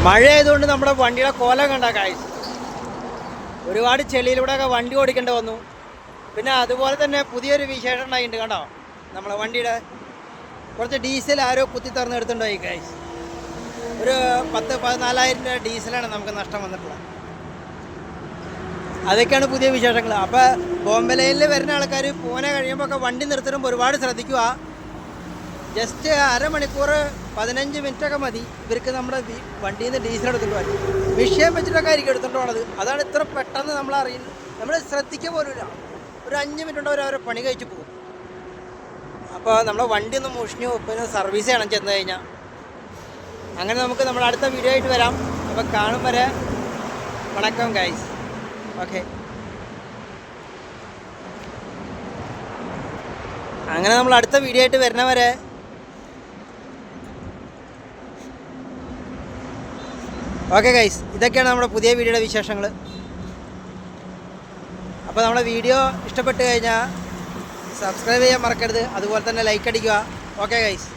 മഴ ആയതുകൊണ്ട് നമ്മുടെ വണ്ടിയുടെ കോലം കണ്ട കാഴ്ച ഒരുപാട് ചെളിയിലൂടെയൊക്കെ വണ്ടി ഓടിക്കേണ്ടി വന്നു. പിന്നെ അതുപോലെ തന്നെ പുതിയൊരു വിശേഷം ഉണ്ടായിട്ടുണ്ട് കണ്ടോ, നമ്മളെ വണ്ടിയുടെ കുറച്ച് ഡീസൽ ആരോ കുത്തി തുറന്ന് എടുത്തുണ്ടായി കാഴ്ച. ഒരു 10-14,000 രൂപ ഡീസലാണ് നമുക്ക് നഷ്ടം വന്നിട്ടുള്ളത്. അതൊക്കെയാണ് പുതിയ വിശേഷങ്ങൾ. അപ്പോൾ ബോംബെ ലൈനിൽ വരുന്ന ആൾക്കാർ പൂനെ കഴിയുമ്പോൾ ഒക്കെ വണ്ടി നിർത്തുമ്പോൾ ഒരുപാട് ശ്രദ്ധിക്കുക. ജസ്റ്റ് അരമണിക്കൂർ 15 മിനിറ്റൊക്കെ മതി ഇവർക്ക് നമ്മുടെ വണ്ടിയിൽ നിന്ന് ഡീസൽ എടുത്തിട്ട് വരും. വിഷയം വെച്ചിട്ടൊക്കെ ആയിരിക്കും എടുത്തിട്ട് പോണത്. അതാണ് ഇത്ര പെട്ടെന്ന് നമ്മൾ അറിയുന്നത്. നമ്മൾ ശ്രദ്ധിക്കുക പോലുമില്ല. ഒരു 5 മിനിറ്റ് കൊണ്ട് അവരെ പണി കഴിച്ച് പോകും. അപ്പോൾ നമ്മുടെ വണ്ടി ഒന്ന് മുഷിഞ്ഞു പിന്നെ സർവീസ് ചെയ്യണം ചെന്ന് കഴിഞ്ഞാൽ. അങ്ങനെ നമുക്ക് നമ്മുടെ അടുത്ത വീഡിയോ ആയിട്ട് വരാം. അപ്പോൾ കാണും വരെ വണക്കം ഗൈസ്. ഓക്കെ, അങ്ങനെ നമ്മൾ അടുത്ത വീഡിയോ ആയിട്ട് വരുന്നവരെ ഓക്കെ ഗൈസ്. ഇതൊക്കെയാണ് നമ്മുടെ പുതിയ വീഡിയോയുടെ വിശേഷങ്ങൾ. അപ്പോൾ നമ്മുടെ വീഡിയോ ഇഷ്ടപ്പെട്ട് കഴിഞ്ഞാൽ സബ്സ്ക്രൈബ് ചെയ്യാൻ മറക്കരുത്. അതുപോലെ തന്നെ ലൈക്ക് അടിക്കുക. Okay guys.